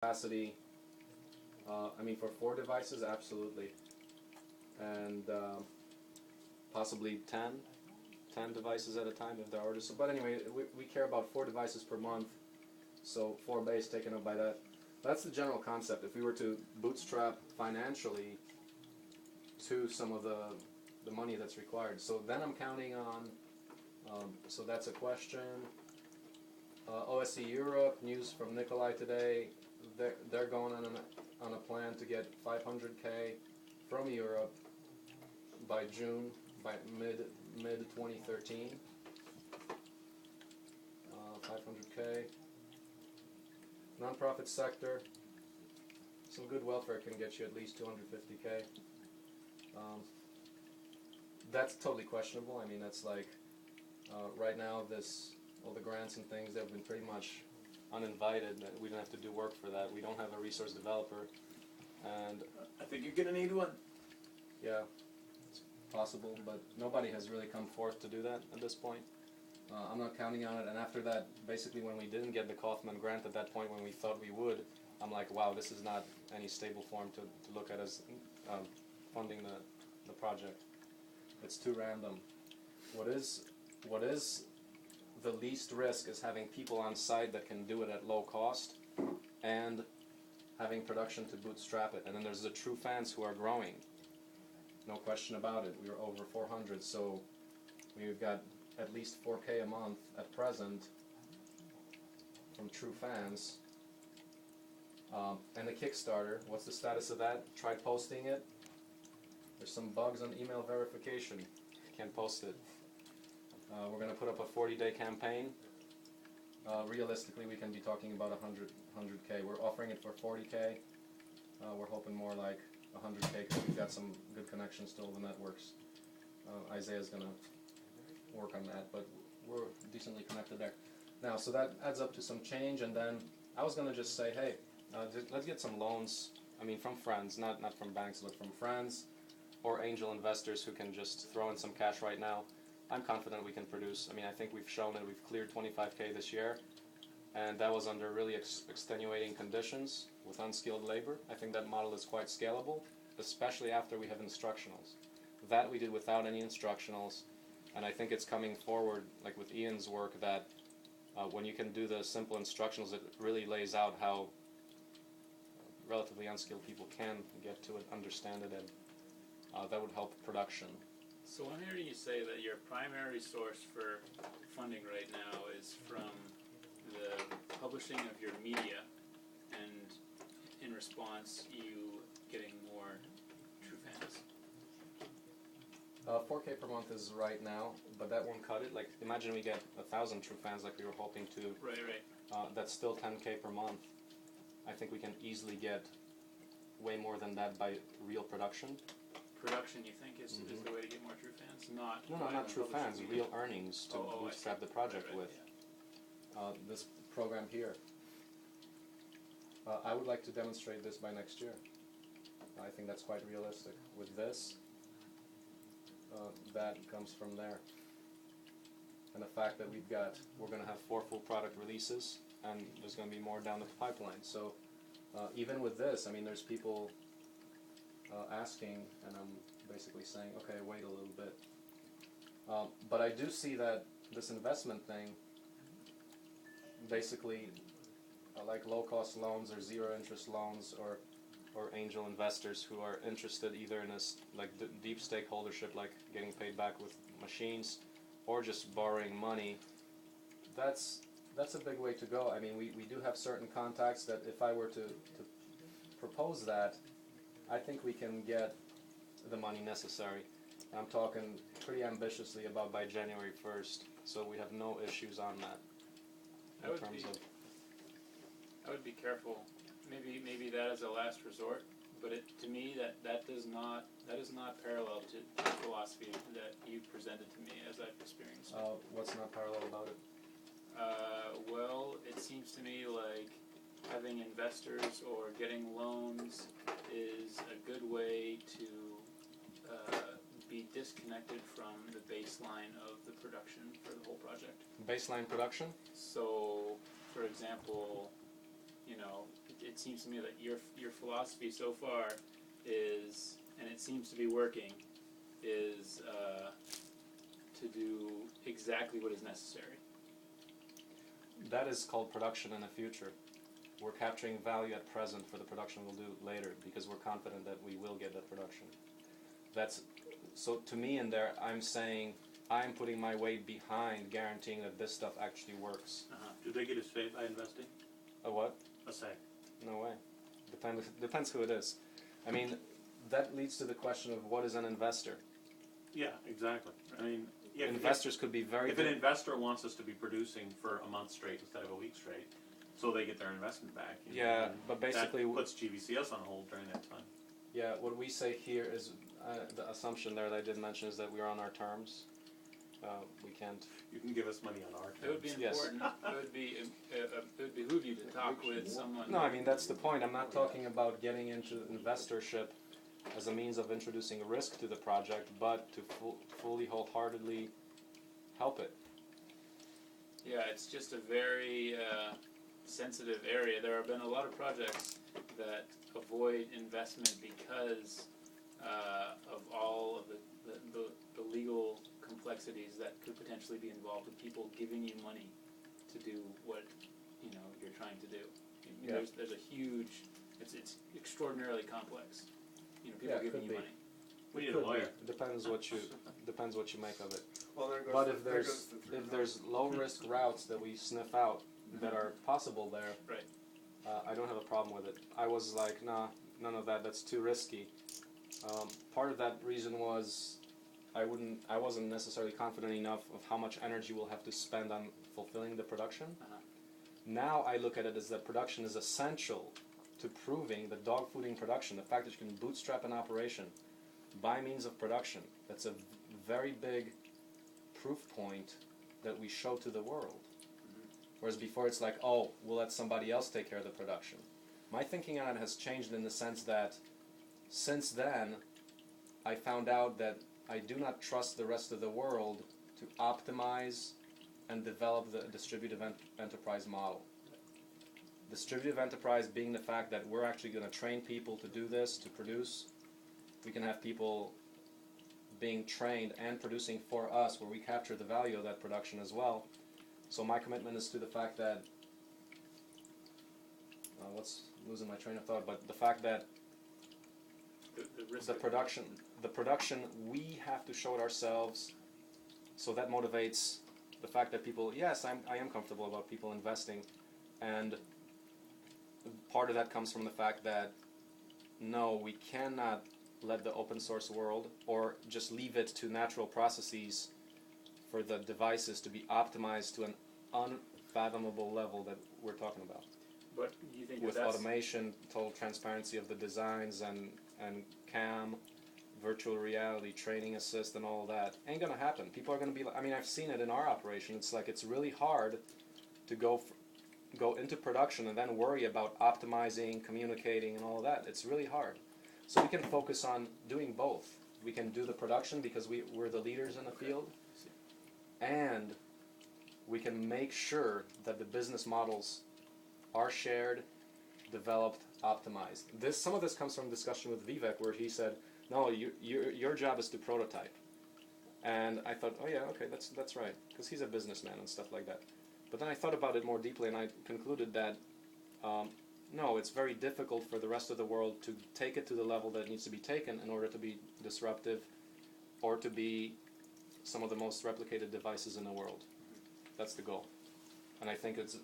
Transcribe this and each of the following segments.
capacity. I mean, for 4 devices, absolutely, and possibly 10 devices at a time if they're orders. So, but anyway, we care about 4 devices per month, so 4 bays taken up by that. That's the general concept. If we were to bootstrap financially to some of the money that's required, so then I'm counting on. So that's a question. OSC Europe, news from Nikolai today. They're going on a plan to get 500K from Europe by June, by mid 2013. 500K. Nonprofit sector. Some good welfare can get you at least 250K. That's totally questionable. I mean, that's like right now all the grants and things, they've been pretty much uninvited. We don't have to do work for that. We don't have a resource developer, and I think you're gonna need one. yeah, it's possible, but nobody has really come forth to do that at this point. I'm not counting on it, and after that, basically when we didn't get the Kaufman grant at that point when we thought we would, I'm like, wow, this is not any stable form to look at as funding the project. It's too random. What is the least risk is having people on site that can do it at low cost and having production to bootstrap it. And then there's the true fans who are growing. No question about it. We're over 400, so we've got at least 4K a month at present from true fans. And the Kickstarter, what's the status of that? Tried posting it. There's some bugs on email verification. Can't post it. We're going to put up a 40-day campaign. Realistically, we can be talking about 100K. We're offering it for 40K. We're hoping more like 100K because we've got some good connections to all the networks. Isaiah's going to work on that, but we're decently connected there. Now, so that adds up to some change, and then I was going to just say, hey, let's get some loans. I mean, from friends, not from banks, but from friends or angel investors who can just throw in some cash right now. I'm confident we can produce. I mean, I think we've shown that we've cleared 25K this year, and that was under really extenuating conditions with unskilled labor. I think that model is quite scalable, especially after we have instructionals. That we did without any instructionals, and I think it's coming forward, like with Ian's work, that when you can do the simple instructionals, it really lays out how relatively unskilled people can get to it, understand it, and that would help production. So I'm hearing you say that your primary source for funding right now is from the publishing of your media, and in response you getting more true fans. 4K per month is right now, but that won't cut it. Like, imagine we get 1,000 true fans like we were hoping to. Right. That's still 10K per month. I think we can easily get way more than that by real production. Production, you think, is the way to get more true fans? Not True fans, real earnings to bootstrap the project with. Yeah. This program here. I would like to demonstrate this by next year. I think that's quite realistic. With this, that comes from there. And the fact that we're going to have 4 full product releases, and there's going to be more down the pipeline. So even with this, I mean, there's people asking, and I'm basically saying, okay, wait a little bit. But I do see that this investment thing, basically, like low-cost loans or zero-interest loans, or angel investors who are interested either in this like deep stakeholdership, like getting paid back with machines, or just borrowing money. That's a big way to go. I mean, we do have certain contacts that if I were to propose that, I think we can get the money necessary. I'm talking pretty ambitiously about by January 1st, so we have no issues on that. I would be careful. Maybe that is a last resort, but to me that is not parallel to the philosophy that you presented to me as I've experienced it. What's not parallel about it? Well, it seems to me like having investors or getting loans is a good way to be disconnected from the baseline of the production for the whole project. Baseline production? So, for example, you know, it seems to me that your philosophy so far is, and it seems to be working, is to do exactly what is necessary. That is called production in the future. We're capturing value at present for the production we'll do later because we're confident that we will get that production. So to me in there, I'm saying I'm putting my weight behind guaranteeing that this stuff actually works. Do they get a say by investing? A what? A say. No way. Depends who it is. I mean, that leads to the question of what is an investor? Yeah, exactly. I mean, Investors could be very if an investor wants us to be producing for a month straight instead of a week straight, so they get their investment back. Yeah, but basically that puts GVCS on hold during that time. Yeah, what we say here is the assumption there that I did mention is that we're on our terms. We can't. You can give us money on our terms. It would be important. It would behoove you to talk with someone. No, I mean that's the point. I'm not talking about getting into investorship as a means of introducing risk to the project, but to fully, wholeheartedly help it. Yeah, it's just a very sensitive area. There have been a lot of projects that avoid investment because of all of the legal complexities that could potentially be involved with people giving you money to do what you're trying to do. Yeah. There's a huge. It's extraordinarily complex. People giving you money. We need a lawyer. Depends what you make of it. Well, there goes But the, if there's low risk routes that we sniff out that are possible there, right? I don't have a problem with it. I was like, nah, none of that. That's too risky. Part of that reason was I wasn't necessarily confident enough of how much energy we'll have to spend on fulfilling the production. Now I look at it as that production is essential to proving the dog fooding production, the fact that you can bootstrap an operation by means of production. That's a very big proof point that we show to the world. Whereas before it's like, oh, we'll let somebody else take care of the production. My thinking on it has changed in the sense that since then I found out that I do not trust the rest of the world to optimize and develop the distributive enterprise model. Distributive enterprise being the fact that we're actually going to train people to do this, to produce. We can have people being trained and producing for us where we capture the value of that production as well. So my commitment is to the fact that, what's losing my train of thought, but the fact that the production, we have to show it ourselves, so that motivates the fact that people, yes, I am comfortable about people investing, and part of that comes from the fact that, no, we cannot let the open source world, or just leave it to natural processes for the devices to be optimized to an unfathomable level that we're talking about. But you think with that's automation, total transparency of the designs, and CAM, virtual reality, training assist, and all that, ain't gonna happen. People are gonna be like, I mean, I've seen it in our operation. It's like it's really hard to go into production and then worry about optimizing, communicating, and all of that. It's really hard. So we can focus on doing both. We can do the production because we're the leaders in the field, and we can make sure that the business models are shared, developed, optimized. Some of this comes from discussion with Vivek where he said, no, your job is to prototype. And I thought, oh yeah, okay, that's right, because he's a businessman and stuff like that. But then I thought about it more deeply and I concluded that no, it's very difficult for the rest of the world to take it to the level that it needs to be taken in order to be disruptive or to be some of the most replicated devices in the world. That's the goal. And I think it's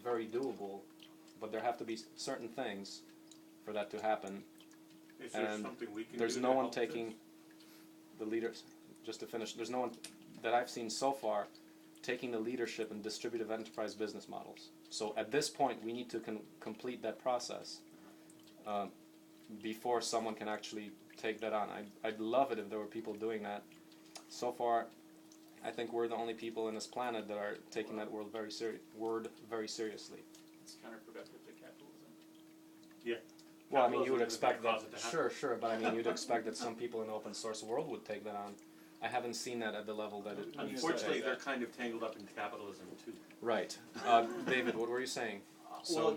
very doable, but there have to be certain things for that to happen. Is there And something we can there's do no to one help taking this? the leaders, just to finish, there's no one that I've seen so far taking the leadership in distributive enterprise business models. So at this point, we need to complete that process before someone can actually take that on. I'd love it if there were people doing that. So far, I think we're the only people in this planet that are taking that word very seriously. it's counterproductive to capitalism. Yeah. Well, I mean, you would Capitalism expect is gonna that. cause it to happen. Sure, but I mean, you'd expect that some people in the open source world would take that on. I haven't seen that at the level that it needs to Unfortunately, take. they're kind of tangled up in capitalism too. Right. David, what were you saying? So- well,